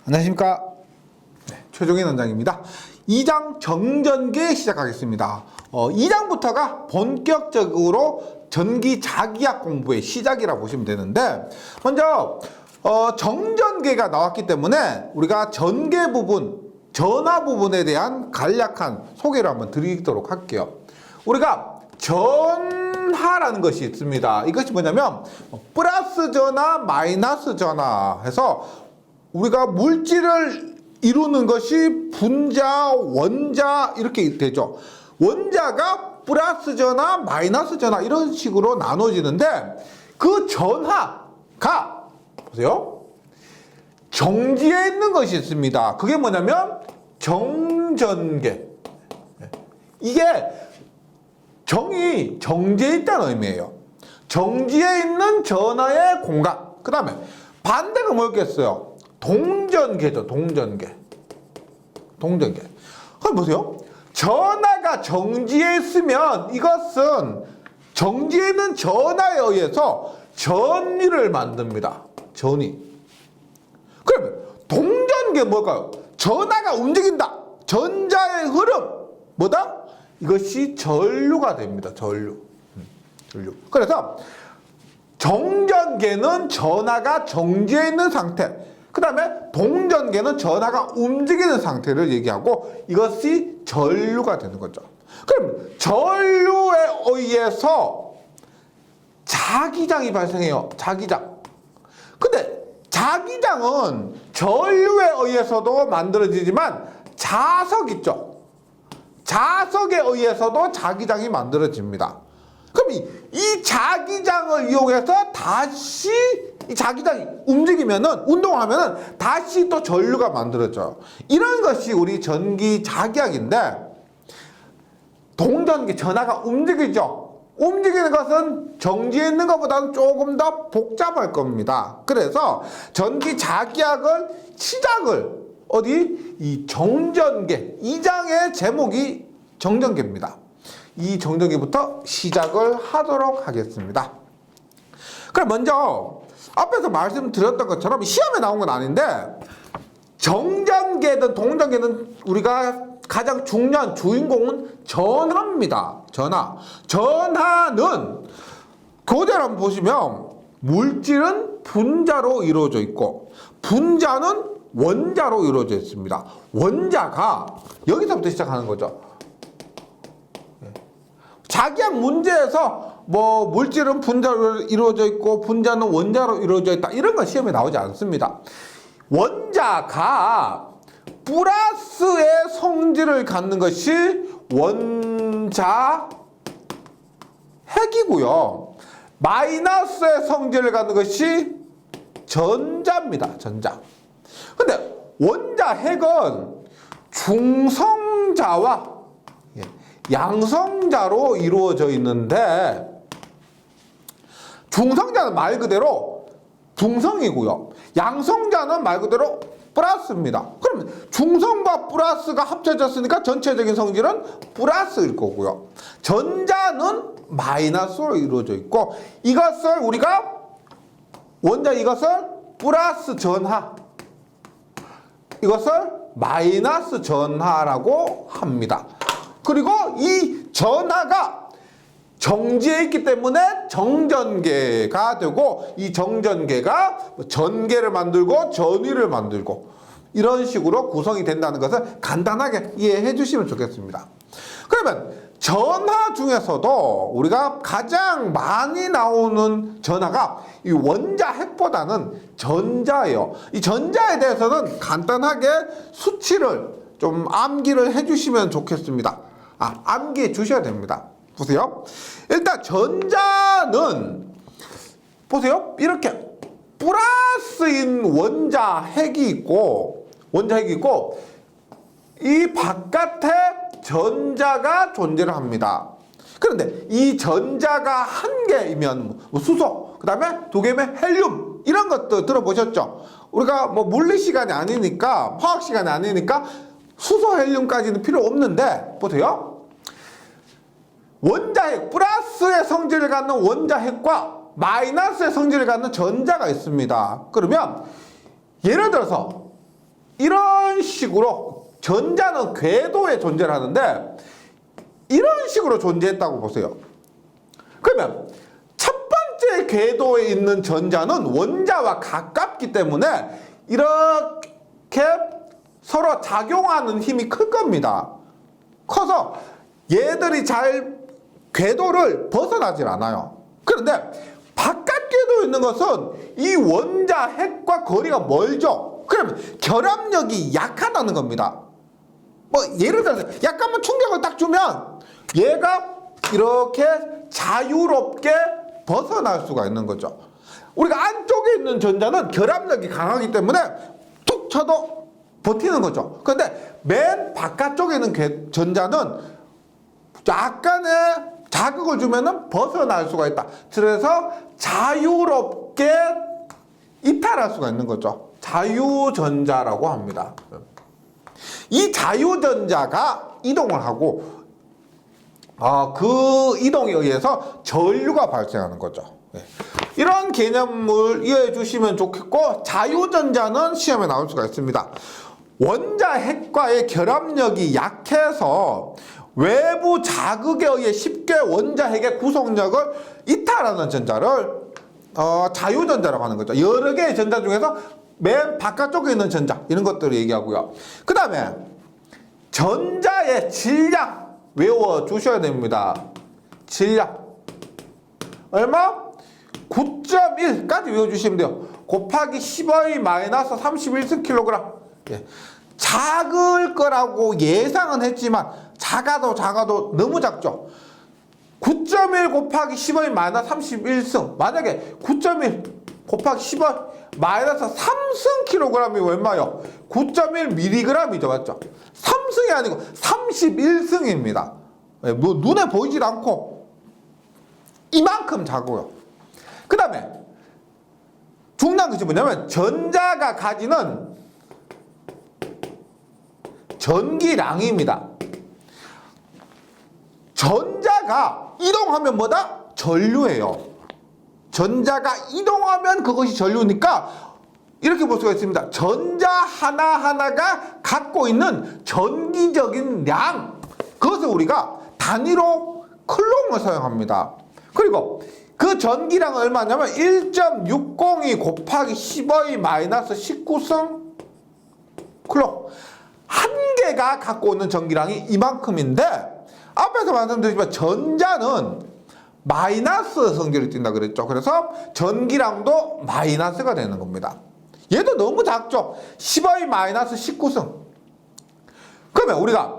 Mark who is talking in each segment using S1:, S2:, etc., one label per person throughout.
S1: 안녕하십니까. 최종인 원장입니다. 2장 정전기 시작하겠습니다. 2장부터가 본격적으로 전기 자기약 공부의 시작이라고 보시면 되는데, 먼저 정전기가 나왔기 때문에 우리가 전개 부분, 전하 부분에 대한 간략한 소개를 한번 드리도록 할게요. 우리가 전하라는 것이 있습니다. 이것이 뭐냐면 플러스 전하, 마이너스 전하 해서 우리가 물질을 이루는 것이 분자, 원자 이렇게 되죠. 원자가 플러스 전하, 마이너스 전하 이런 식으로 나눠지는데, 그 전하가 보세요. 정지에 있는 것이 있습니다. 그게 뭐냐면 정전계. 이게 정이 정지에 있다는 의미예요. 정지에 있는 전하의 공간. 그 다음에 반대가 뭐였겠어요? 동전계죠. 동전계. 그럼 보세요. 전하가 정지에 있으면 이것은 정지에 있는 전하에 의해서 전위를 만듭니다. 전위. 그러면 동전계 뭘까요? 전하가 움직인다. 전자의 흐름. 뭐다? 이것이 전류가 됩니다. 전류. 그래서 정전계는 전하가 정지해 있는 상태, 그 다음에 동전계는 전하가 움직이는 상태를 얘기하고, 이것이 전류가 되는 거죠. 그럼 전류에 의해서 자기장이 발생해요. 자기장. 근데 자기장은 전류에 의해서도 만들어지지만 자석 있죠. 자석에 의해서도 자기장이 만들어집니다. 그럼 이 자기장을 이용해서 다시 이 자기장이 움직이면은, 운동하면은 다시 또 전류가 만들어져요. 이런 것이 우리 전기 자기약인데, 동전기 전하가 움직이죠. 움직이는 것은 정지해 있는 것보다는 조금 더 복잡할 겁니다. 그래서 전기 자기약을 시작을 이 정전계, 2장의 제목이 정전계입니다. 이 정전기부터 시작을 하도록 하겠습니다. 그럼 먼저 앞에서 말씀드렸던 것처럼 시험에 나온 건 아닌데, 정전계든 동전계든 우리가 가장 중요한 주인공은 전하입니다. 전하는 교재를 한번 보시면 물질은 분자로 이루어져 있고 분자는 원자로 이루어져 있습니다. 원자가 여기서부터 시작하는 거죠. 자기약 문제에서 물질은 분자로 이루어져 있고 분자는 원자로 이루어져 있다, 이런 건 시험에 나오지 않습니다. 원자가 플러스의 성질을 갖는 것이 원자핵이고요, 마이너스의 성질을 갖는 것이 전자입니다. 전자. 근데 원자핵은 중성자와 양성자로 이루어져 있는데, 중성자는 말 그대로 중성이고요, 양성자는 말 그대로 플러스입니다. 그러면 중성과 플러스가 합쳐졌으니까 전체적인 성질은 플러스일 거고요, 전자는 마이너스로 이루어져 있고, 이것을 우리가 이것을 플러스 전하, 이것을 마이너스 전하라고 합니다. 그리고 이 전하가 정지해 있기 때문에 정전계가 되고, 이 정전계가 전계를 만들고 전위를 만들고 이런 식으로 구성이 된다는 것을 간단하게 이해해 주시면 좋겠습니다. 그러면 전하 중에서도 우리가 가장 많이 나오는 전하가 이 원자핵보다는 전자예요. 이 전자에 대해서는 간단하게 수치를 좀 암기를 해 주시면 좋겠습니다. 암기해 주셔야 됩니다. 보세요. 일단 전자는 보세요. 이렇게 플러스인 원자핵이 있고 이 바깥에 전자가 존재를 합니다. 그런데 이 전자가 한 개이면 수소, 그 다음에 두 개면 헬륨, 이런 것도 들어보셨죠? 우리가 물리 시간이 아니니까, 화학 시간이 아니니까 수소, 헬륨까지는 필요 없는데, 보세요. 원자핵, 플러스의 성질을 갖는 원자핵과 마이너스의 성질을 갖는 전자가 있습니다. 그러면 예를 들어서 이런 식으로 전자는 궤도에 존재를 하는데 이런 식으로 존재했다고 보세요. 그러면 첫 번째 궤도에 있는 전자는 원자와 가깝기 때문에 이렇게 서로 작용하는 힘이 클 겁니다. 커서 얘들이 잘 궤도를 벗어나질 않아요. 그런데 바깥 궤도에 있는 것은 이 원자 핵과 거리가 멀죠. 그러면 결합력이 약하다는 겁니다. 뭐 예를 들어서 약간만 충격을 딱 주면 얘가 이렇게 자유롭게 벗어날 수가 있는 거죠. 우리가 안쪽에 있는 전자는 결합력이 강하기 때문에 툭 쳐도 버티는 거죠. 그런데 맨 바깥쪽에 있는 전자는 약간의 자극을 주면은 벗어날 수가 있다. 그래서 자유롭게 이탈할 수가 있는 거죠. 자유전자라고 합니다. 이 자유전자가 이동을 하고 그 이동에 의해서 전류가 발생하는 거죠. 이런 개념을 이해해 주시면 좋겠고, 자유전자는 시험에 나올 수가 있습니다. 원자 핵과의 결합력이 약해서 외부 자극에 의해 쉽게 원자 핵의 구속력을 이탈하는 전자를 자유전자라고 하는 거죠. 여러 개의 전자 중에서 맨 바깥쪽에 있는 전자, 이런 것들을 얘기하고요. 그 다음에 전자의 질량 외워주셔야 됩니다. 질량 얼마? 9.1까지 외워주시면 돼요. 곱하기 10의 마이너스 31kg. 예. 작을 거라고 예상은 했지만 작아도 너무 작죠. 9.1 곱하기 10의 마이너스 31승. 만약에 9.1 곱하기 10의 마이너스 3승 kg이 얼마요? 9.1mg이죠. 맞죠? 3승이 아니고 31승입니다. 뭐 눈에 보이질 않고 이만큼 작고요. 그 다음에 중요한 것이 뭐냐면 전자가 가지는 전기량입니다. 전자가 이동하면 뭐다? 전류예요. 전자가 이동하면 그것이 전류니까 이렇게 볼 수가 있습니다. 전자 하나하나가 갖고 있는 전기적인 량, 그것을 우리가 단위로 클롱을 사용합니다. 그리고 그 전기량은 얼마냐면 1.602 곱하기 10의 마이너스 19승 클롱. 한 개가 갖고 있는 전기량이 이만큼인데, 앞에서 말씀드렸지만 전자는 마이너스 성질을 띈다 그랬죠. 그래서 전기량도 마이너스가 되는 겁니다. 얘도 너무 작죠. 10의 마이너스 19승. 그러면 우리가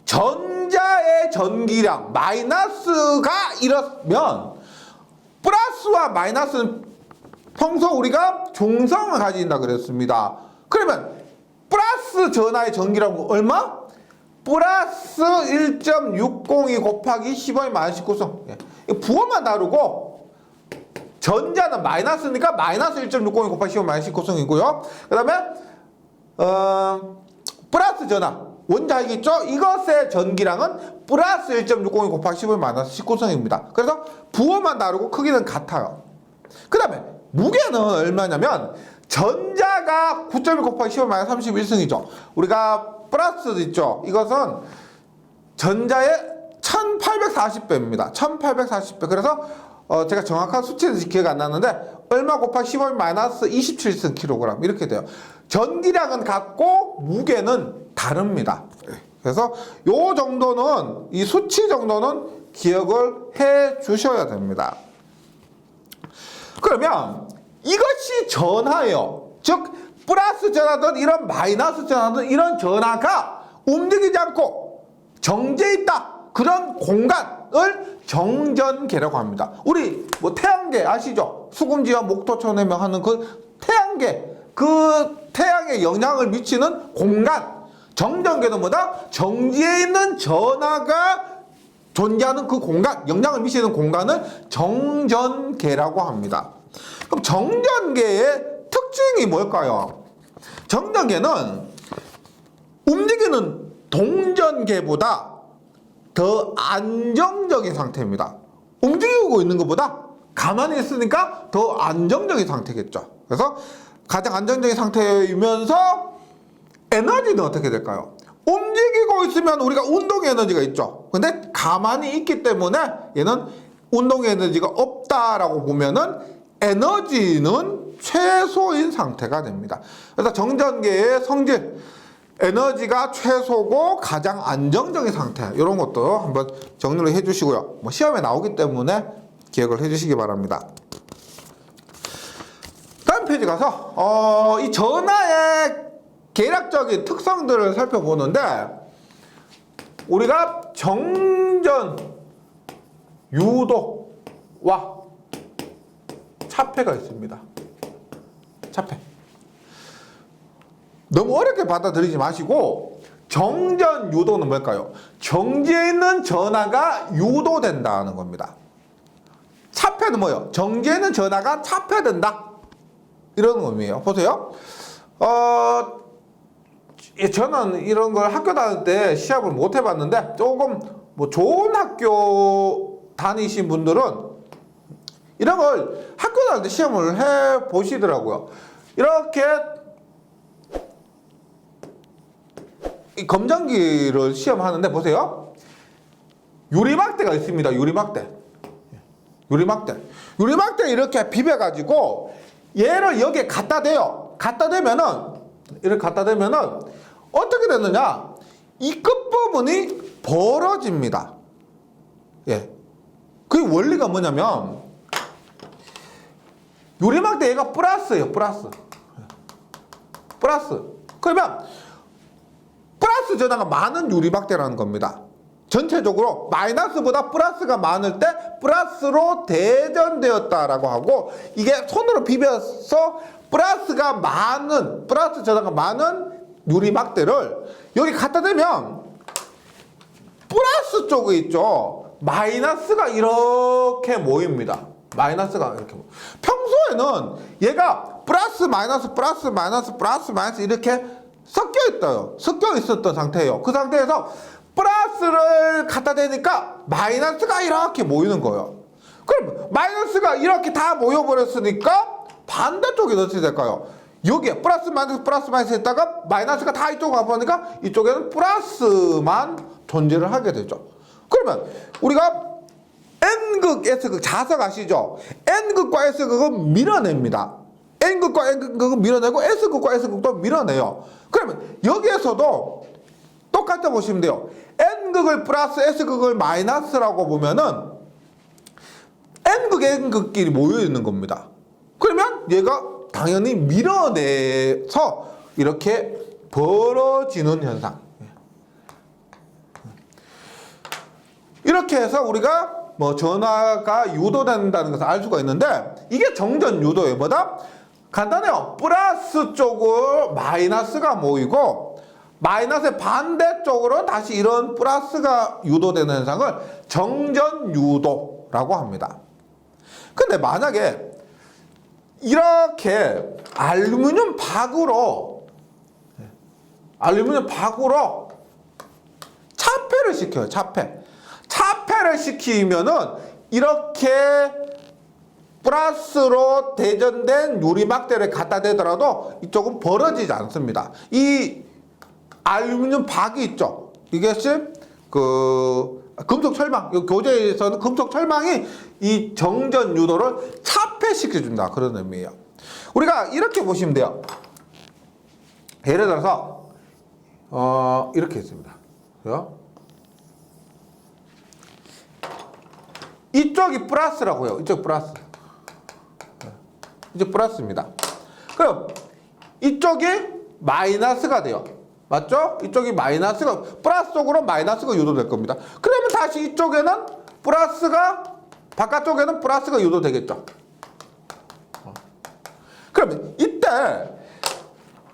S1: 전자의 전기량 마이너스가 이러면 플러스와 마이너스는 평소 우리가 중성을 가진다 그랬습니다. 그러면 플러스 전하의 전기량은 얼마? 플러스 1.602 곱하기 10의 마이너스 19승. 부호만 다르고 전자는 마이너스니까 마이너스 1.602 곱하기 10의 마이너스 19승이고요. 그 다음에 플러스 전하 원자이겠죠? 이것의 전기량은 플러스 1.602 곱하기 10의 마이너스 19승입니다. 그래서 부호만 다르고 크기는 같아요. 그 다음에 무게는 얼마냐면 전자가 9.1 곱하기 10의 마이너스 31승이죠. 우리가 플러스 있죠. 이것은 전자의 1840배입니다. 1840배. 그래서 제가 정확한 수치는 기억이 안 나는데 얼마 곱하기 10의 마이너스 27승 kg 이렇게 돼요. 전기량은 같고 무게는 다릅니다. 그래서 요 정도는, 이 수치 정도는 기억을 해 주셔야 됩니다. 그러면 이것이 전하예요. 즉 플러스 전하든 이런 마이너스 전하든 이런 전하가 움직이지 않고 정지해 있다. 그런 공간을 정전계라고 합니다. 우리 뭐 태양계 아시죠? 수금지와 목토천해명 하는 그 태양계, 그 태양에 영향을 미치는 공간. 정전계는 뭐다? 정지해 있는 전하가 존재하는 그 공간, 영향을 미치는 공간을 정전계라고 합니다. 그럼 정전계의 특징이 뭘까요? 정전계는 움직이는 동전계보다 더 안정적인 상태입니다. 움직이고 있는 것보다 가만히 있으니까 더 안정적인 상태겠죠. 그래서 가장 안정적인 상태이면서 에너지는 어떻게 될까요? 움직이고 있으면 우리가 운동 에너지가 있죠. 근데 가만히 있기 때문에 얘는 운동 에너지가 없다라고 보면은 에너지는 최소인 상태가 됩니다. 그래서 정전계의 성질, 에너지가 최소고 가장 안정적인 상태, 이런 것도 한번 정리를 해주시고요. 뭐 시험에 나오기 때문에 기억을 해주시기 바랍니다. 다음 페이지 가서 이 전하의 계략적인 특성들을 살펴보는데, 우리가 정전 유도와 차폐가 있습니다. 차폐. 너무 어렵게 받아들이지 마시고, 정전 유도는 뭘까요? 정지에 있는 전하가 유도된다는 겁니다. 차폐는 뭐예요? 정지에 있는 전하가 차폐된다, 이런 의미예요. 보세요. 저는 이런 걸 학교 다닐 때 시합을 못 해봤는데, 조금 뭐 좋은 학교 다니신 분들은 이런 걸 학교 다닐 때 시험을 해 보시더라고요. 이렇게 이 검정기를 시험하는데 보세요. 유리막대가 있습니다. 유리막대. 유리막대 이렇게 비벼가지고 얘를 여기에 갖다 대요. 갖다 대면은, 이렇게 갖다 대면은 어떻게 되느냐? 이 끝부분이 벌어집니다. 예. 그 원리가 뭐냐면, 유리막대 얘가 플러스예요. 플러스. 그러면 플러스 전하가 많은 유리막대라는 겁니다. 전체적으로 마이너스보다 플러스가 많을 때 플러스로 대전되었다라고 하고, 이게 손으로 비벼서 플러스 전하가 많은 유리막대를 여기 갖다 대면 플러스 쪽에 있죠. 마이너스가 이렇게 모입니다. 마이너스가 이렇게. 평소에는 얘가 플러스 마이너스 이렇게 섞여 있었던 상태예요. 그 상태에서 플러스를 갖다 대니까 마이너스가 이렇게 모이는 거예요. 그럼 마이너스가 이렇게 다 모여버렸으니까 반대쪽에 어떻게 될까요? 여기에 플러스 마이너스 했다가 마이너스가 다 이쪽으로 가보니까 이쪽에는 플러스만 존재를 하게 되죠. 그러면 우리가 N극, S극 자석 아시죠? N극과 S극은 밀어냅니다. N극과 N극은 밀어내고 S극과 S극도 밀어내요. 그러면 여기에서도 똑같다 보시면 돼요. N극을 플러스 S극을 마이너스라고 보면은 N극, N극끼리 모여 있는 겁니다. 그러면 얘가 당연히 밀어내서 이렇게 벌어지는 현상. 이렇게 해서 우리가 뭐 전하가 유도된다는 것을 알 수가 있는데, 이게 정전 유도예요. 뭐다? 간단해요. 플러스 쪽으로 마이너스가 모이고, 마이너스의 반대쪽으로 다시 이런 플러스가 유도되는 현상을 정전 유도라고 합니다. 근데 만약에 이렇게 알루미늄 박으로 차폐를 시켜요. 차폐를 시키면은 이렇게 플러스로 대전된 유리막대를 갖다 대더라도 이쪽은 벌어지지 않습니다. 이 알루미늄 박이 있죠. 이것이 금속 철망, 교재에서는 금속 철망이 이 정전 유도를 차폐시켜준다, 그런 의미예요. 우리가 이렇게 보시면 돼요. 예를 들어서 이렇게 있습니다. 이쪽이 플러스라고요. 이쪽 플러스. 이제 플러스입니다. 그럼 이쪽이 마이너스가 돼요. 맞죠? 이쪽이 마이너스가, 플러스 쪽으로 마이너스가 유도될 겁니다. 그러면 다시 이쪽에는 바깥쪽에는 플러스가 유도되겠죠. 그러면 이때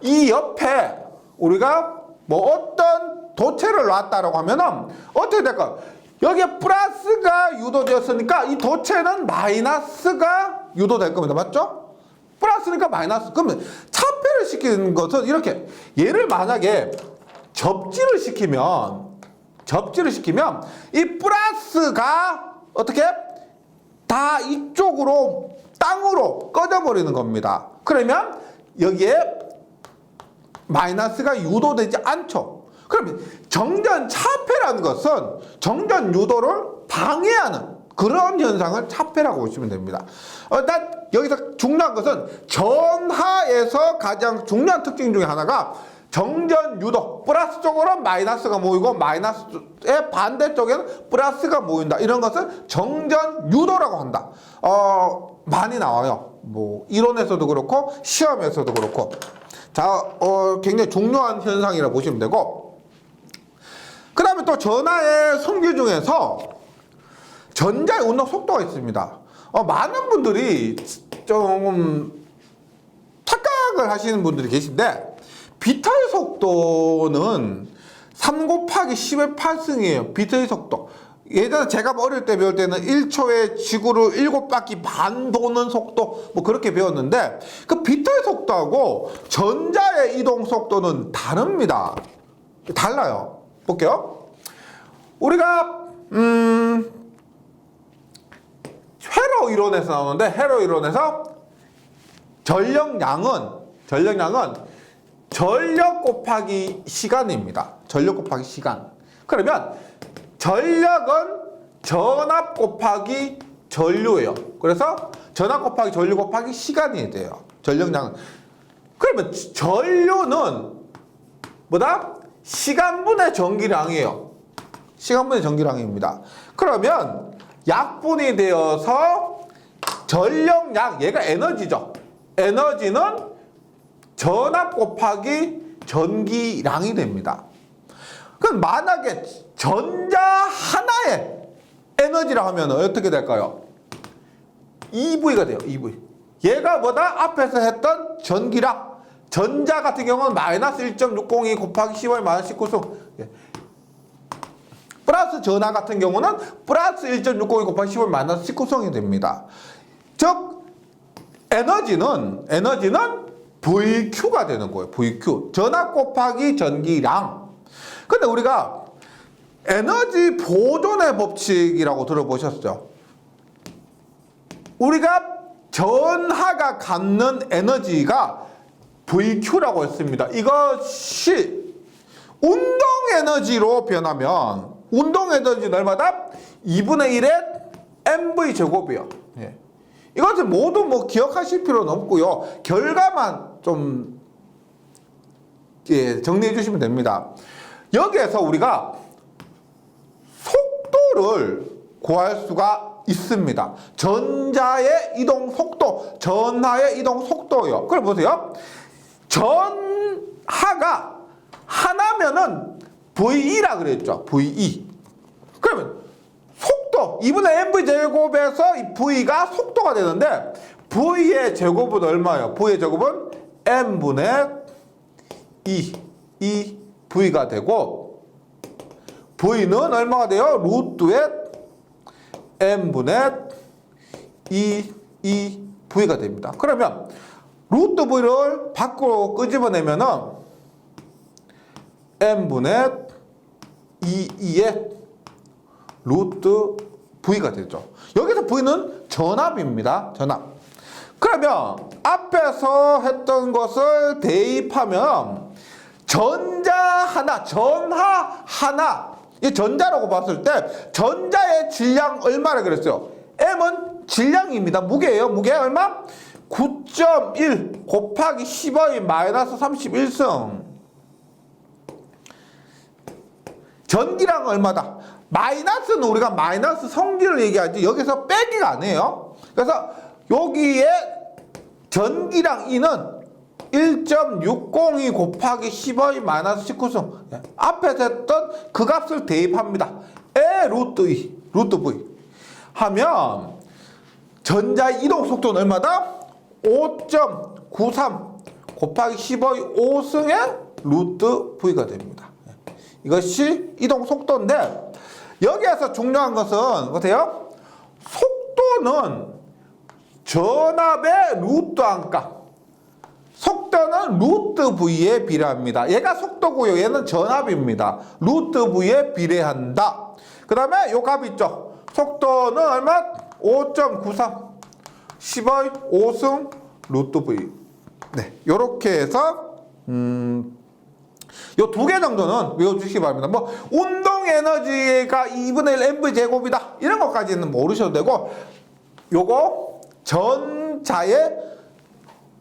S1: 이 옆에 우리가 뭐 어떤 도체를 놨다라고 하면은 어떻게 될까요? 여기에 플러스가 유도되었으니까 이 도체는 마이너스가 유도될 겁니다. 맞죠? 플러스니까 마이너스. 그러면 차폐를 시키는 것은 이렇게, 얘를 만약에 접지를 시키면 이 플러스가 어떻게 다 이쪽으로 땅으로 꺼져버리는 겁니다. 그러면 여기에 마이너스가 유도되지 않죠. 그럼 정전 차폐라는 것은 정전 유도를 방해하는 그런 현상을 차폐라고 보시면 됩니다. 일단 여기서 중요한 것은 전하에서 가장 중요한 특징 중에 하나가 정전 유도, 플러스 쪽으로는 마이너스가 모이고 마이너스의 반대쪽에는 플러스가 모인다. 이런 것을 정전 유도라고 한다. 많이 나와요. 뭐 이론에서도 그렇고 시험에서도 그렇고. 자, 굉장히 중요한 현상이라고 보시면 되고, 그 다음에 또 전하의 성질 중에서 전자의 운동 속도가 있습니다. 많은 분들이 좀 착각을 하시는 분들이 계신데, 비트의 속도는 3 곱하기 10의 8승이에요. 비트의 속도. 예전에 제가 어릴 때 배울 때는 1초에 지구를 7바퀴 반 도는 속도, 뭐 그렇게 배웠는데, 그 비트의 속도하고 전자의 이동 속도는 다릅니다. 달라요. 볼게요. 우리가 회로 이론에서 나오는데, 회로 이론에서 전력량은 전력 곱하기 시간입니다. 전력 곱하기 시간. 그러면 전력은 전압 곱하기 전류예요. 그래서 전압 곱하기 전류 곱하기 시간이 돼요. 전력량은. 그러면 전류는 뭐다? 시간분의 전기량이에요. 시간분의 전기량입니다. 그러면 약분이 되어서 전력량, 얘가 에너지죠. 에너지는 전압 곱하기 전기량이 됩니다. 그럼 만약에 전자 하나의 에너지라 하면 어떻게 될까요? EV가 돼요. EV. 얘가 뭐다? 앞에서 했던 전기량. 전자 같은 경우는 마이너스 1.602 곱하기 10의 마이너스 19승. 플러스 전하 같은 경우는 플러스 1.602 곱하기 10의 마이너스 19승이 됩니다. 즉 에너지는 VQ가 되는 거예요. VQ. 전압 곱하기 전기량. 근데 우리가 에너지 보존의 법칙이라고 들어보셨죠? 우리가 전하가 갖는 에너지가 VQ라고 했습니다. 이것이 운동 에너지로 변하면 운동 에너지는 얼마다? 2분의 1의 mv 제곱이요. 예. 이것은 모두 뭐 기억하실 필요는 없고요. 결과만 좀 정리해 주시면 됩니다. 여기에서 우리가 속도를 구할 수가 있습니다. 전자의 이동 속도, 전하의 이동 속도요. 그럼 보세요. 전하가 하나면은 VE라 그랬죠. VE. 그러면 속도 2분의 mv 제곱에서 이 v가 속도가 되는데, v의 제곱은 얼마예요? v의 제곱은 m분의 2 v가 되고, v는 얼마가 돼요? 루트의 m분의 2 v가 됩니다. 그러면 루트 v를 밖으로 끄집어내면은 m분의 2의 루트 v가 되죠. 여기서 v는 전압입니다. 전압. 그러면 앞에서 했던 것을 대입하면 전자 하나, 전하 하나, 이 전자라고 봤을 때 전자의 질량 얼마라 그랬어요? m은 질량입니다. 무게예요. 무게 얼마? 9.1 곱하기 10의 마이너스 31승. 전기량은 얼마다? 마이너스는 우리가 마이너스 성질을 얘기하지 여기서 빼기가 아니에요. 그래서 여기에 전기량 E는 1.602 곱하기 10의 마이너스 19승. 앞에서 했던 그 값을 대입합니다. 에 루트 E, 루트 V 하면 전자의 이동 속도는 얼마다? 5.93 곱하기 10의 5승의 루트 V가 됩니다. 이것이 이동 속도인데, 여기에서 중요한 것은 보세요. 속도는 전압의 루트 안값. 속도는 루트 V에 비례합니다. 얘가 속도고요. 얘는 전압입니다. 루트 V에 비례한다. 그 다음에 요 값 있죠. 속도는 얼마? 5.93 10의 5승 루트 V. 네, 요렇게 해서 요 두 개 정도는 외워주시기 바랍니다. 뭐 운동 에너지가 2분의 1 mv 제곱이다 이런 것까지는 모르셔도 되고, 요거 전자의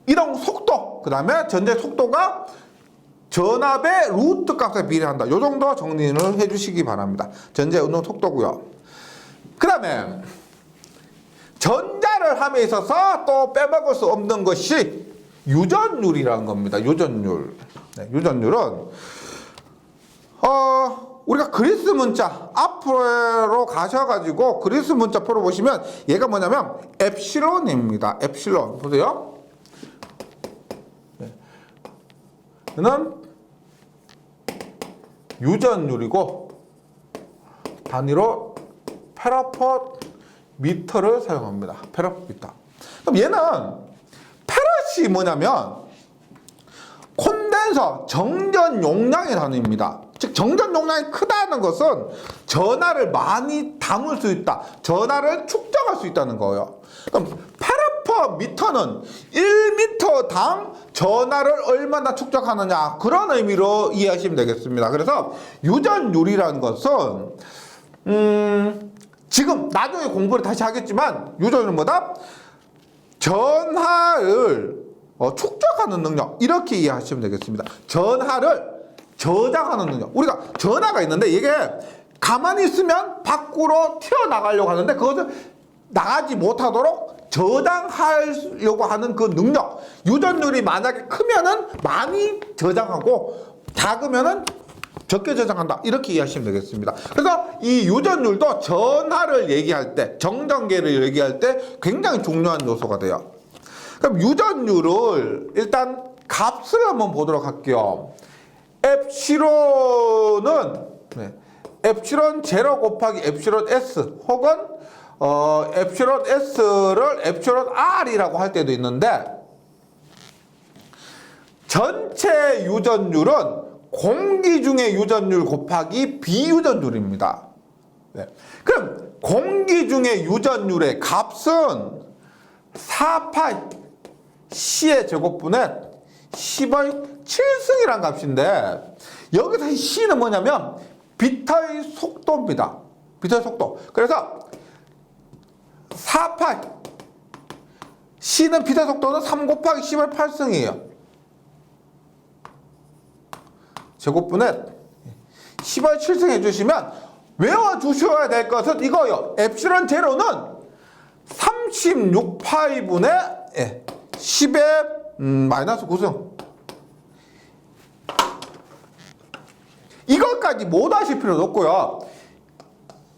S1: 이동 속도, 그 다음에 전자의 속도가 전압의 루트 값에 비례한다. 요 정도 정리를 해주시기 바랍니다. 전자의 운동 속도고요. 그 다음에 전자를 함에 있어서 또 빼먹을 수 없는 것이 유전율이라는 겁니다. 유전율. 네, 유전율은 우리가 그리스 문자 앞으로 가셔가지고 그리스 문자 풀어보시면 얘가 뭐냐면 엡실론입니다. 엡실론 보세요. 네. 얘는 유전율이고 단위로 페라포미터를 사용합니다. 페라포미터. 그럼 얘는 페럿이 뭐냐면 콘덴서 정전 용량의 단위입니다. 즉 정전 용량이 크다는 것은 전하를 많이 담을 수 있다, 전하를 축적할 수 있다는 거예요. 그럼 페라퍼미터는 1m당 전하를 얼마나 축적하느냐, 그런 의미로 이해하시면 되겠습니다. 그래서 유전율이라는 것은 지금 나중에 공부를 다시 하겠지만 유전율은 뭐다? 전하를 축적하는 능력, 이렇게 이해하시면 되겠습니다. 전하를 저장하는 능력. 우리가 전하가 있는데 이게 가만히 있으면 밖으로 튀어나가려고 하는데 그것을 나가지 못하도록 저장하려고 하는 그 능력. 유전율이 만약에 크면은 많이 저장하고 작으면은 적게 저장한다, 이렇게 이해하시면 되겠습니다. 그래서 이 유전율도 전하를 얘기할 때, 정전계를 얘기할 때 굉장히 중요한 요소가 돼요. 그럼 유전율을 일단 값을 한번 보도록 할게요. 엡실론은 엡실론 제로 곱하기 엡실론 S, 혹은 엡실론 S를 엡실론 R이라고 할 때도 있는데, 전체 유전율은 공기 중의 유전율 곱하기 비유전율입니다. 네. 그럼 공기 중의 유전율의 값은 4파이 C의 제곱분의 10의 7승이란 값인데, 여기서 이 C는 뭐냐면 비터의 속도입니다. 비터의 속도. 그래서 4파이 C는 비터의 속도는 3 곱하기 10의 8승이에요. 제곱분의 10의 7승 해주시면 외워주셔야 될 것은 이거요. 엡실론 제로는 36파이분의 10의 마이너스 9승. 이것까지 못 하실 필요도 없고요.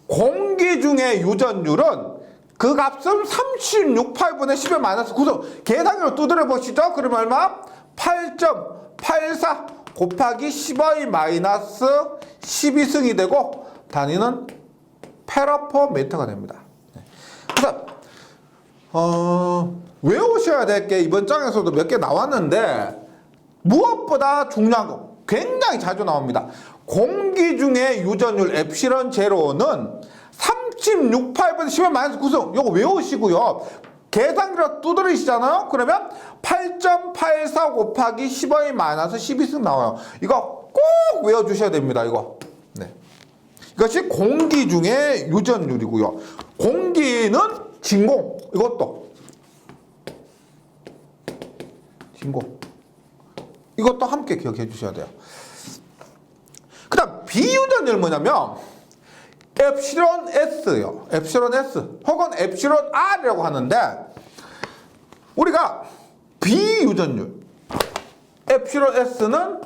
S1: 공기 중의 유전율은 그 값은 36파이분의 10의 마이너스 9승. 계산기로 두드려 보시죠. 그러면 얼마? 8.84 곱하기 10의 마이너스 12승이 되고 단위는 페라포미터가 됩니다. 그래서 외우셔야 될 게 이번 장에서도 몇 개 나왔는데, 무엇보다 중요한 거 굉장히 자주 나옵니다. 공기 중의 유전율 엡실론 제로는 36파이분의 10의 마이너스 9승. 요거 외우시고요. 계산기로 두드리시잖아요. 그러면 8.84 곱하기 10의 마이너스 12승 나와요. 이거 꼭 외워주셔야 됩니다. 이거. 네. 이것이 공기 중의 유전율이고요. 공기는 진공. 이것도 진공. 이것도 함께 기억해 주셔야 돼요. 그 다음 비유전율 뭐냐면 엡실론 S요. 엡실론 S 혹은 엡실론 R이라고 하는데, 우리가 비유전율 엡실론 S는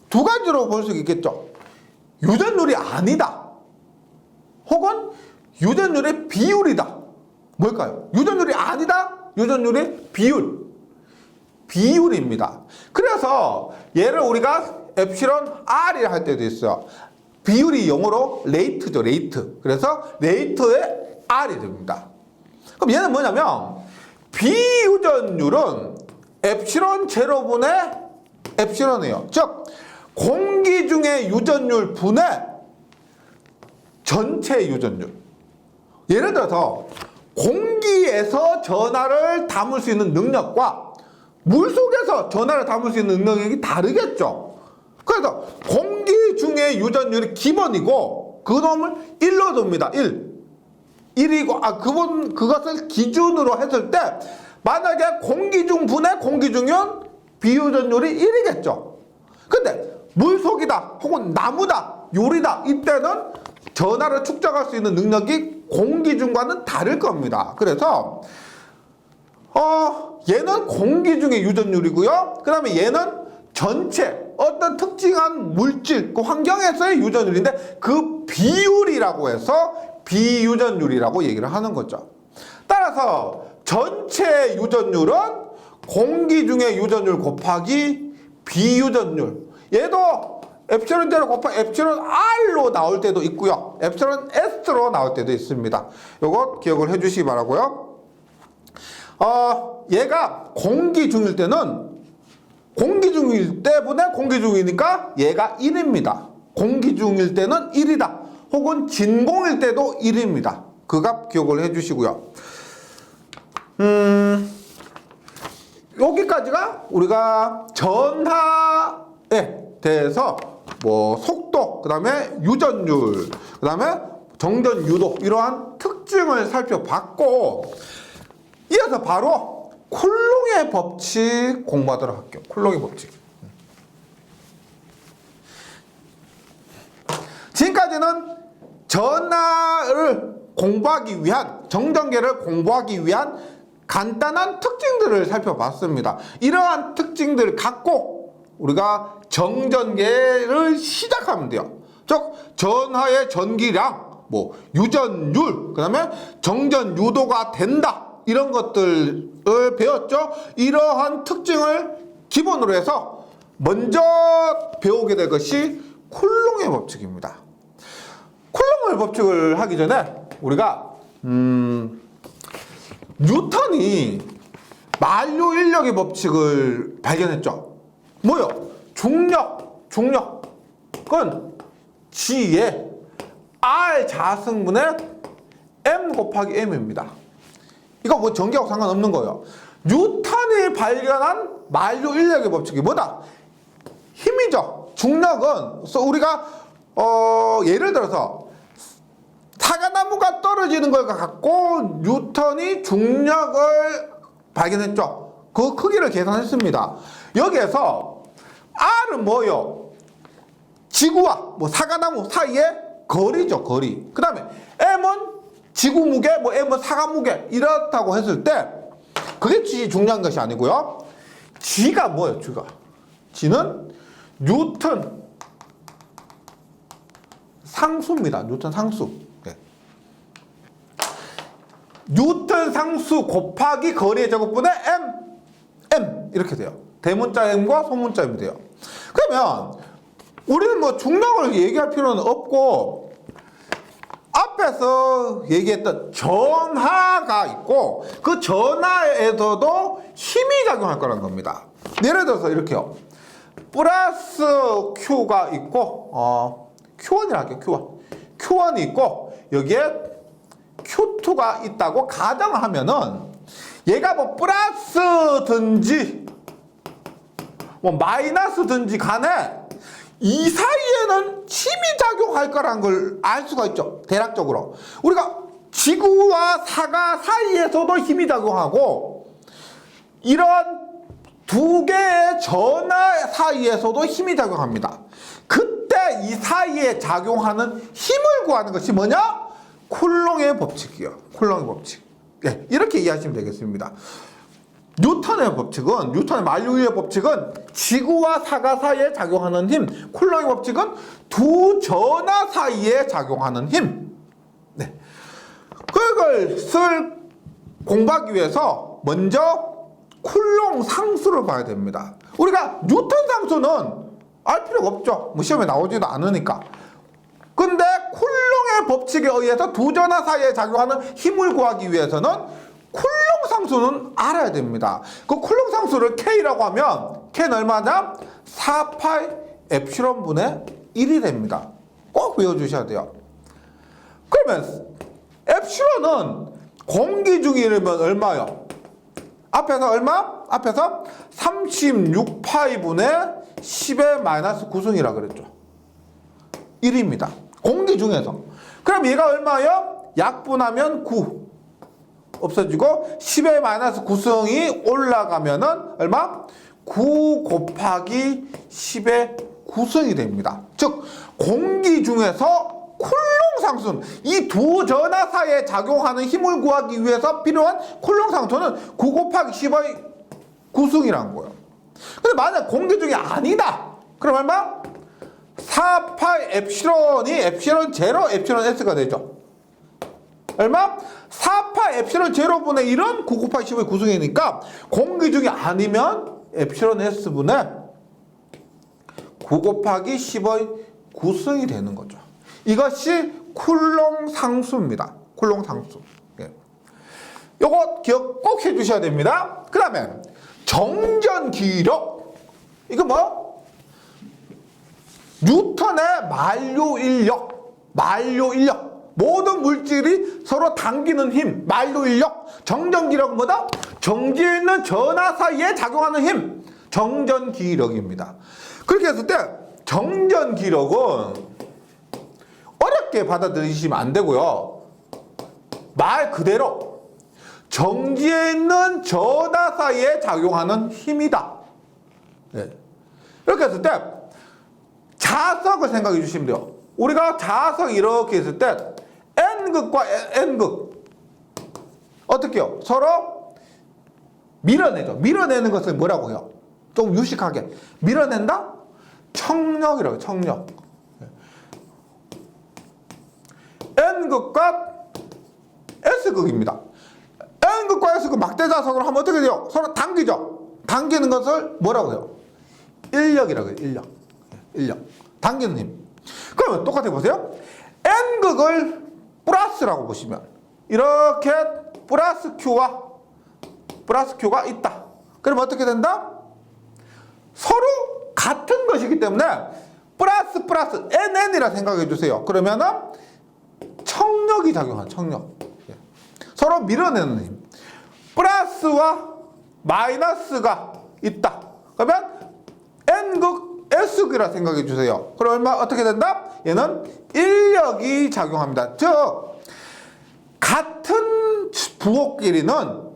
S1: 두 가지로 볼 수 있겠죠. 유전율이 아니다, 혹은 유전율의 비율이다. 뭘까요? 유전율이 아니다, 유전율의 비율입니다. 그래서 얘를 우리가 엡실론 R이라 할 때도 있어요. 비율이 영어로 레이트죠, 레이트. 그래서 레이트의 R이 됩니다. 그럼 얘는 뭐냐면 비유전율은 엡실론 제로분의 엡실론이에요. 즉 공기 중의 유전율 분의 전체 유전율. 예를 들어서 공기에서 전하를 담을 수 있는 능력과 물속에서 전하를 담을 수 있는 능력이 다르겠죠. 그래서 공기 중에 유전율이 기본이고 그 놈을 1로 둡니다. 1이고 그것을 기준으로 했을 때 만약에 공기 중 분해 공기 중은 비유전율이 1이겠죠. 근데 물속이다 혹은 나무다 요리다 이때는 전하를 축적할 수 있는 능력이 공기 중과는 다를 겁니다. 그래서 얘는 공기 중의 유전율이고요. 그 다음에 얘는 전체 어떤 특징한 물질, 그 환경에서의 유전율인데 그 비율이라고 해서 비유전율이라고 얘기를 하는 거죠. 따라서 전체 유전율은 공기 중의 유전율 곱하기 비유전율. 얘도 엡실론 제로 곱하기 엡실론 R로 나올 때도 있고요. 엡실론 S로 나올 때도 있습니다. 요거 기억을 해주시기 바라고요. 얘가 공기 중일 때는 공기 중일 때분에 공기 중이니까 얘가 1입니다. 공기 중일 때는 1이다. 혹은 진공일 때도 1입니다. 그 값 기억을 해주시고요. 여기까지가 우리가 전하에 대해서 뭐 속도, 그 다음에 유전율, 그 다음에 정전 유도 이러한 특징을 살펴봤고 이어서 바로 쿨롱의 법칙 공부하도록 할게요. 쿨롱의 법칙. 지금까지는 전하를 공부하기 위한, 정전계를 공부하기 위한 간단한 특징들을 살펴봤습니다. 이러한 특징들을 갖고 우리가 정전계를 시작하면 돼요. 즉 전하의 전기량, 뭐 유전율, 그 다음에 정전 유도가 된다. 이런 것들을 배웠죠. 이러한 특징을 기본으로 해서 먼저 배우게 될 것이 쿨롱의 법칙입니다. 쿨롱의 법칙을 하기 전에 우리가 뉴턴이 만류 인력의 법칙을 발견했죠. 뭐요? 중력은 G의 R 자승분의 M 곱하기 M입니다. 이거 뭐 전기하고 상관없는 거예요. 뉴턴이 발견한 만류 인력의 법칙이 뭐다? 힘이죠. 중력은 우리가 예를 들어서 사과나무가 떨어지는 걸 갖고 뉴턴이 중력을 발견했죠. 그 크기를 계산했습니다. 여기에서 R은 뭐요? 지구와 뭐 사과나무 사이의 거리죠. 거리. 그 다음에 M은 지구 무게, 뭐 M은 사과 무게 이렇다고 했을 때 그게 G 중요한 것이 아니고요. G가 뭐예요? G는 뉴턴 상수입니다. 뉴턴 상수. 네. 뉴턴 상수 곱하기 거리의 제곱분의 M 이렇게 돼요. 대문자 M과 소문자 M이 돼요. 그러면 우리는 뭐 중력을 얘기할 필요는 없고 앞에서 얘기했던 전하가 있고 그 전하에서도 힘이 작용할 거라는 겁니다. 예를 들어서 이렇게요. 플러스 Q가 있고 Q1이라 할게요. Q1이 있고 여기에 Q2가 있다고 가정을 하면은 얘가 뭐 플러스든지 뭐 마이너스든지 간에 이 사이에는 힘이 작용할 거라는 걸 알 수가 있죠. 대략적으로. 우리가 지구와 사과 사이에서도 힘이 작용하고 이런 두 개의 전하 사이에서도 힘이 작용합니다. 그때 이 사이에 작용하는 힘을 구하는 것이 뭐냐? 쿨롱의 법칙이요. 쿨롱의 법칙. 네, 이렇게 이해하시면 되겠습니다. 뉴턴의 법칙은, 뉴턴의 만류의 법칙은 지구와 사과 사이에 작용하는 힘, 쿨롱의 법칙은 두 전하 사이에 작용하는 힘. 네. 그것을 공부하기 위해서 먼저 쿨롱 상수를 봐야 됩니다. 우리가 뉴턴 상수는 알 필요가 없죠. 뭐 시험에 나오지도 않으니까. 근데 쿨롱의 법칙에 의해서 두 전하 사이에 작용하는 힘을 구하기 위해서는 쿨롱 상수는 알아야 됩니다. 그 쿨롱 상수를 K라고 하면 K는 얼마냐? 4파이 엡실론 분의 1이 됩니다. 꼭 외워주셔야 돼요. 그러면 엡실론은 공기 중이면 얼마요? 앞에서 얼마? 앞에서 36파이분의 10의 마이너스 9승이라 그랬죠. 1입니다. 공기 중에서. 그럼 얘가 얼마요? 약분하면 9 없어지고 10의 마이너스 9승이 올라가면은 얼마? 9 곱하기 10의 9승이 됩니다. 즉 공기 중에서 쿨롱 상수는 이 두 전하 사이에 작용하는 힘을 구하기 위해서 필요한 쿨롱 상수는 9 곱하기 10의 9승이라는 거예요. 근데 만약 공기 중에 아니다. 그럼 얼마? 4파이 엡실론이 엡실론 제로 엡실론 S가 되죠. 얼마? 4파이 엡실론 제로분의 1은 9 곱하기 10의 9승이니까 공기 중에 아니면 엡실론 S분의 9 곱하기 10의 9승이 되는 거죠. 이것이 쿨롱 상수입니다. 쿨롱 상수. 예. 요거 기억 꼭 해주셔야 됩니다. 그 다음에 정전 기력. 이거 뭐? 뉴턴의 만류 인력. 만류 인력. 모든 물질이 서로 당기는 힘. 만류 인력. 정전 기력은 뭐다? 정지에 있는 전하 사이에 작용하는 힘. 정전 기력입니다. 그렇게 했을 때 정전 기력은 어렵게 받아들이시면 안 되고요. 말 그대로 정지에 있는 전하 사이에 작용하는 힘이다. 네. 이렇게 했을 때 자석을 생각해 주시면 돼요. 우리가 자석 이렇게 했을 때 N극과 N극 어떻게 해요? 서로 밀어내죠. 밀어내는 것을 뭐라고 해요? 좀 유식하게 밀어낸다? 청력이라고 해요. 청력. N극과 S극입니다. N극과 S극 막대자석으로 하면 어떻게 돼요? 서로 당기죠. 당기는 것을 뭐라고 해요? 인력이라고 해요. 인력. 인력. 당기는 힘. 그러면 똑같이 보세요. N극을 플러스라고 보시면 이렇게 플러스 Q가 있다. 그러면 어떻게 된다? 서로 같은 것이기 때문에 플러스 NN이라 생각해 주세요. 그러면은 청력이 작용한 청력. 서로 밀어내는 힘. 플러스와 마이너스가 있다. 그러면 N극 S극이라 생각해 주세요. 그럼 얼마 어떻게 된다? 얘는 인력이 작용합니다. 즉 같은 부호끼리는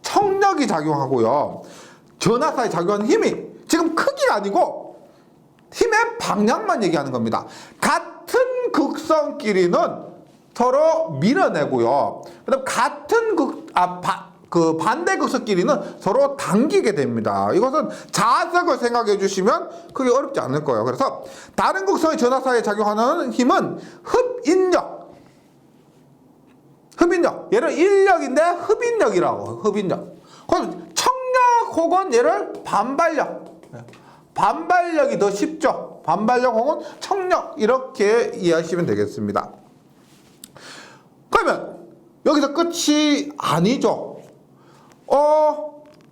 S1: 청력이 작용하고요. 전하 사이 작용하는 힘이 지금 크기가 아니고 힘의 방향만 얘기하는 겁니다. 같은 극성끼리는 서로 밀어내고요. 그다음 같은 반대 극성끼리는 서로 당기게 됩니다. 이것은 자석을 생각해 주시면 크게 어렵지 않을 거예요. 그래서 다른 극성의 전하 사이에 작용하는 힘은 흡인력. 얘를 인력인데 흡인력이라고. 흡인력. 그럼 청력 혹은 얘를 반발력. 반발력이 더 쉽죠. 반발력 혹은 청력 이렇게 이해하시면 되겠습니다. 그러면 여기서 끝이 아니죠.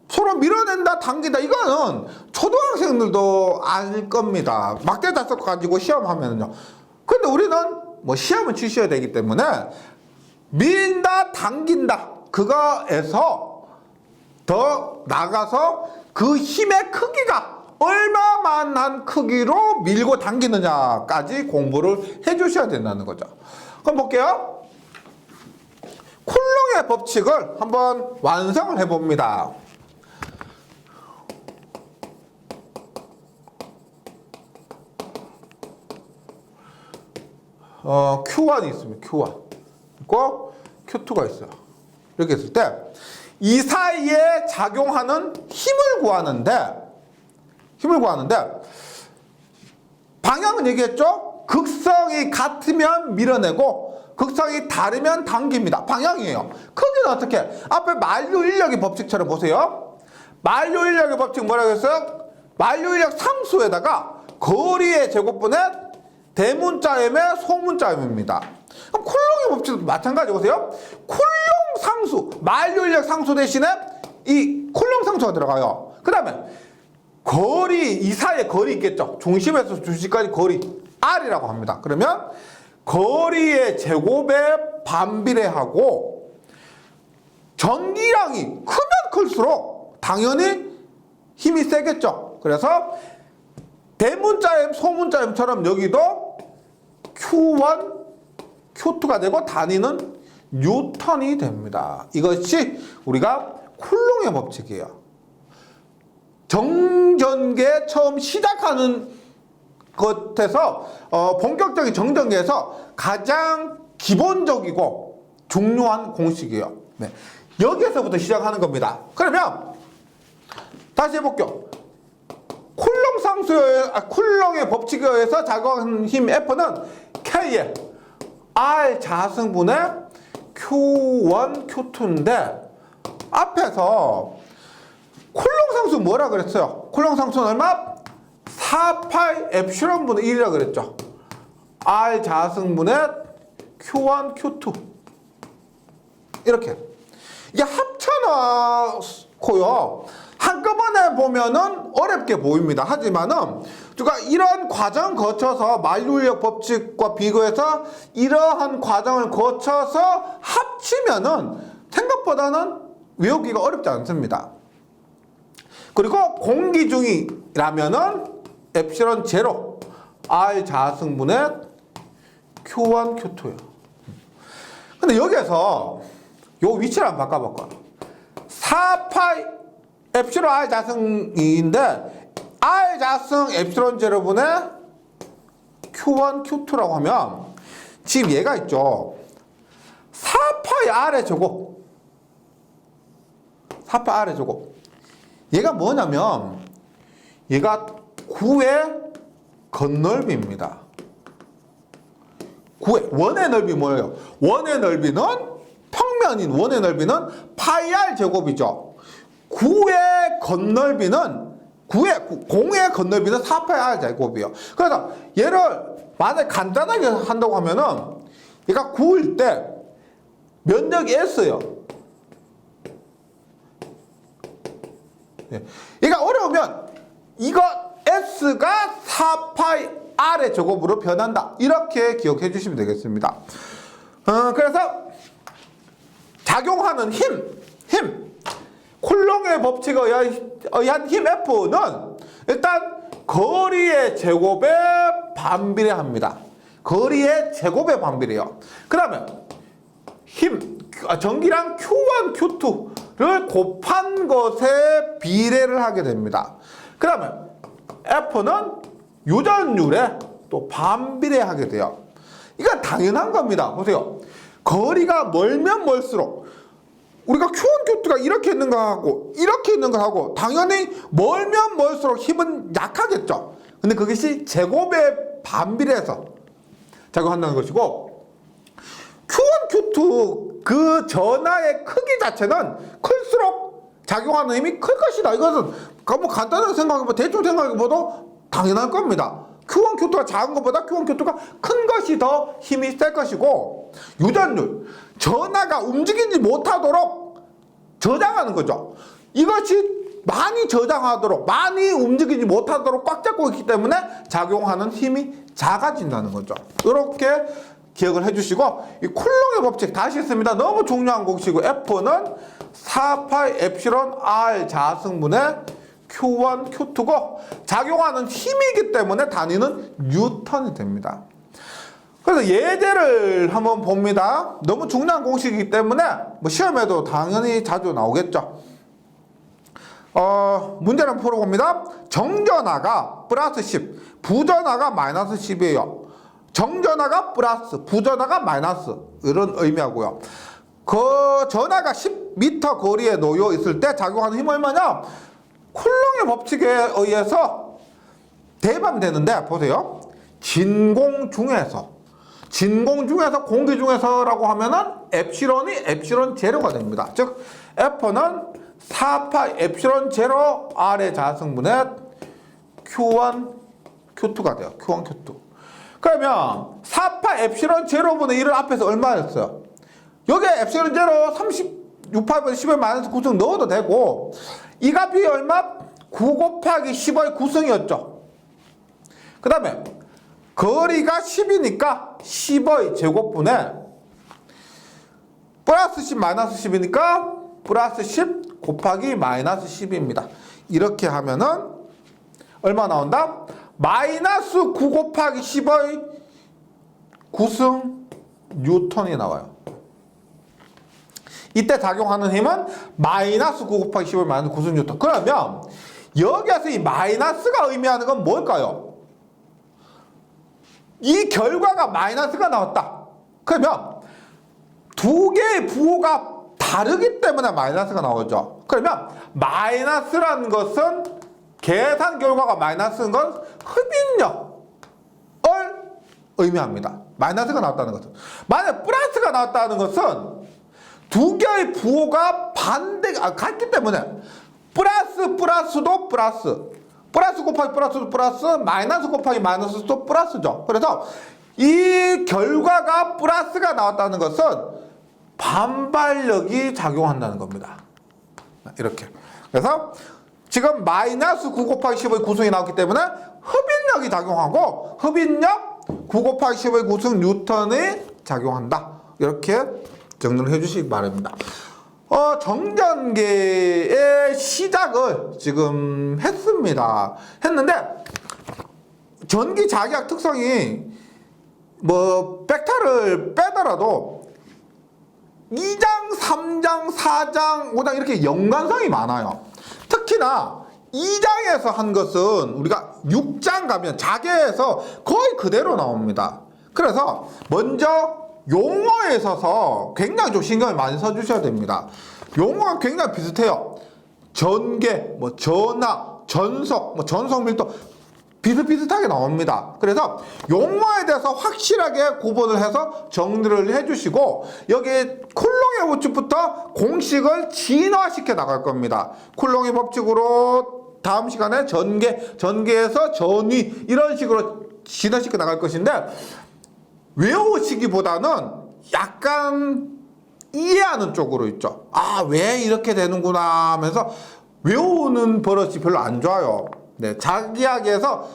S1: 서로 밀어낸다, 당긴다. 이거는 초등학생들도 알 겁니다. 막대자석 가지고 시험하면요. 근데 우리는 뭐 시험을 치셔야 되기 때문에 밀다, 당긴다. 그거에서 더 나가서 그 힘의 크기가 얼마만한 크기로 밀고 당기느냐까지 공부를 해주셔야 된다는 거죠. 그럼 볼게요. 쿨롱의 법칙을 한번 완성을 해봅니다. Q1이 있습니다. Q1 있고 Q2가 있어요. 이렇게 했을 때 이 사이에 작용하는 힘을 구하는데 방향은 얘기했죠? 극성이 같으면 밀어내고 극성이 다르면 당깁니다. 방향이에요. 크기는 어떻게? 앞에 만류인력의 법칙처럼 보세요. 만류인력의 법칙 뭐라고 했어요? 만류인력 상수에다가 거리의 제곱분의 대문자 M의 소문자 M입니다. 그럼 쿨롱의 법칙도 마찬가지 보세요. 쿨롱 상수, 만류인력 상수 대신에 이 쿨롱 상수가 들어가요. 그 다음에 거리, 이 사이에 거리 있겠죠. 중심에서 중심까지 거리 R이라고 합니다. 그러면 거리의 제곱에 반비례하고 전기량이 크면 클수록 당연히 힘이 세겠죠. 그래서 대문자 M, 소문자 M처럼 여기도 Q1, Q2가 되고 단위는 뉴턴이 됩니다. 이것이 우리가 쿨롱의 법칙이에요. 정전계 처음 시작하는 것에서 본격적인 정전계에서 가장 기본적이고 중요한 공식이에요. 네. 여기에서부터 시작하는 겁니다. 그러면 다시 해볼게요. 쿨롱의 법칙에 의해서 작용하는 힘 F는 K의 R 자승분의 Q1, Q2인데 앞에서 쿨롱 상수 뭐라 그랬어요? 쿨롱 상수는 얼마? 4파이 엡실론 분의 1이라 그랬죠. R 자승분의 Q1, Q2 이렇게 이게 합쳐놓고요. 한꺼번에 보면은 어렵게 보입니다. 하지만은 우리가 이런 과정 거쳐서 만류인력 법칙과 비교해서 이러한 과정을 거쳐서 합치면은 생각보다는 외우기가 어렵지 않습니다. 그리고 공기 중이라면은 엡실론 제로 R 자승분의 Q1, Q2예요. 근데 여기에서 요 위치를 한번 바꿔볼까요? 4파이 엡실론 R 자승인데 R 자승 엡실론 제로분의 Q1, Q2라고 하면 지금 얘가 있죠. 4파이 R의 제곱 4파이 R의 제곱 얘가 뭐냐면 얘가 9의 겉넓이입니다. 9의 원의 넓이 뭐예요? 원의 넓이는 평면인 원의 넓이는 파이 R 제곱이죠. 9의 겉넓이는 공의 겉넓이는 4파이 R 제곱이에요. 그래서 얘를 만약 간단하게 한다고 하면은 얘가 9일 때 면적이 S예요. 얘가 어려우면 이거 S가 4파이 R의 제곱으로 변한다. 이렇게 기억해 주시면 되겠습니다. 그래서 작용하는 힘 쿨롱의 법칙에 의한 힘 F는 일단 거리의 제곱에 반비례합니다. 거리의 제곱에 반비례해요. 그 다음에 전기량 Q1, Q2를 곱한 것에 비례를 하게 됩니다. 그 다음에 F는 유전율에 또 반비례하게 돼요. 이건 당연한 겁니다. 보세요. 거리가 멀면 멀수록 우리가 Q1, Q2가 이렇게 있는 거하고 이렇게 있는 거하고 당연히 멀면 멀수록 힘은 약하겠죠. 근데 그것이 제곱에 반비례해서 작용한다는 것이고 Q1, Q2 그 전하의 크기 자체는 클수록 작용하는 힘이 클 것이다. 이것은 뭐 간단하게 생각해보면 대충 생각해봐도 당연한 겁니다. Q1, Q2가 작은 것보다 Q1, Q2가 큰 것이 더 힘이 셀 것이고 유전율, 전하가 움직이지 못하도록 저장하는 거죠. 이것이 많이 저장하도록 많이 움직이지 못하도록 꽉 잡고 있기 때문에 작용하는 힘이 작아진다는 거죠. 이렇게 기억을 해주시고 이 쿨롱의 법칙 다시 했습니다. 너무 중요한 공식이고 F는 4파이 엡실론 R 자승분의 Q1, Q2고 작용하는 힘이기 때문에 단위는 뉴턴이 됩니다. 그래서 예제를 한번 봅니다. 너무 중요한 공식이기 때문에 뭐 시험에도 당연히 자주 나오겠죠. 문제를 한번 풀어봅니다. 정전하가 플러스 10, 부전하가 마이너스 10이에요. 정전하가 플러스, 부전하가 마이너스 이런 의미하고요. 그 전하가 10m 거리에 놓여 있을 때 작용하는 힘은 얼마냐? 쿨롱의 법칙에 의해서 대입하면 되는데 보세요. 진공 중에서 공기 중에서라고 하면은 엡실론이 엡실론 제로가 됩니다. 즉 F는 4파이 엡실론 제로 R의 자승분의 Q1, Q2가 돼요. Q1, Q2. 그러면 4파이 엡실론 제로분의 1을 앞에서 얼마였어요? 여기에 엡실론 제로 36파이분의 10의 마이너스 9승 넣어도 되고 이 값이 얼마? 9 곱하기 10의 9승이었죠. 그 다음에 거리가 10이니까 10의 제곱분에 플러스 10 마이너스 10이니까 플러스 10 곱하기 마이너스 10입니다. 이렇게 하면은 얼마 나온다? 마이너스 9 곱하기 10의 구승 뉴턴이 나와요. 이때 작용하는 힘은 마이너스 9 곱하기 10의 마이너스 구승 뉴턴. 그러면 여기에서 이 마이너스가 의미하는 건 뭘까요? 이 결과가 마이너스가 나왔다. 그러면 두 개의 부호가 다르기 때문에 마이너스가 나오죠. 그러면 마이너스라는 것은 계산 결과가 마이너스인 건 흡인력을 의미합니다. 마이너스가 나왔다는 것은. 만약 플러스가 나왔다는 것은 두 개의 부호가 같기 때문에 플러스도 플러스. 플러스 곱하기 플러스도 플러스, 마이너스 곱하기 마이너스도 플러스죠. 그래서 이 결과가 플러스가 나왔다는 것은 반발력이 작용한다는 겁니다. 이렇게. 그래서 지금 마이너스 9 곱하기 10의 구승이 나왔기 때문에 흡인력이 작용하고 흡인력 9 곱하기 10의 구승 뉴턴이 작용한다. 이렇게 정리를 해주시기 바랍니다. 정전계의 시작을 지금 했는데 전기 자기학 특성이 뭐 벡터를 빼더라도 2장, 3장, 4장, 5장 이렇게 연관성이 많아요. 특히나 2장에서 한 것은 우리가 6장 가면 자계에서 거의 그대로 나옵니다. 그래서 먼저 용어에 있어서 굉장히 좀 신경을 많이 써주셔야 됩니다. 용어가 굉장히 비슷해요. 전개, 전압, 전속, 전속 밀도 비슷비슷하게 나옵니다. 그래서 용어에 대해서 확실하게 구분을 해서 정리를 해주시고 여기 쿨롱의 법칙부터 공식을 진화시켜 나갈 겁니다. 쿨롱의 법칙으로 다음 시간에 전개에서 전위 이런 식으로 진화시켜 나갈 것인데 외우시기보다는 약간 이해하는 쪽으로 있죠. 왜 이렇게 되는구나 하면서 외우는 버릇이 별로 안 좋아요. 네, 자기학에서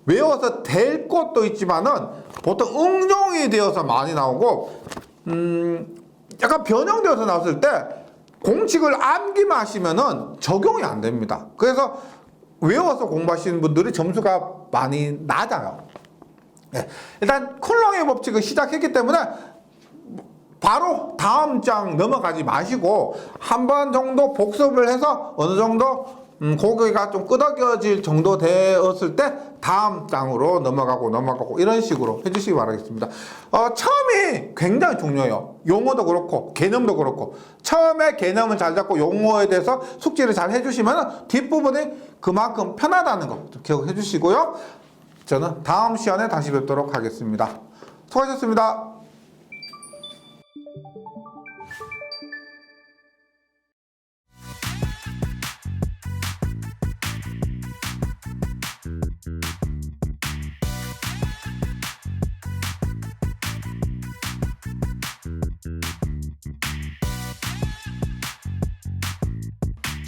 S1: 외워서 될 것도 있지만은 보통 응용이 되어서 많이 나오고 약간 변형되어서 나왔을 때 공식을 암기만 하시면은 적용이 안 됩니다. 그래서 외워서 공부하시는 분들이 점수가 많이 낮아요. 네, 일단 쿨롱의 법칙을 시작했기 때문에 바로 다음 장 넘어가지 마시고 한 번 정도 복습을 해서 어느 정도 고개가 좀 끄덕여질 정도 되었을 때 다음 장으로 넘어가고 이런 식으로 해주시기 바라겠습니다. 처음이 굉장히 중요해요. 용어도 그렇고 개념도 그렇고 처음에 개념을 잘 잡고 용어에 대해서 숙지를 잘 해주시면 뒷부분이 그만큼 편하다는 거 기억해 주시고요. 저는 다음 시간에 다시 뵙도록 하겠습니다. 수고하셨습니다.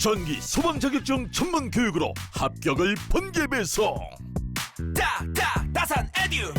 S2: 전기 소방 자격증 전문 교육으로 합격을 번개 배송.
S3: 다산 에듀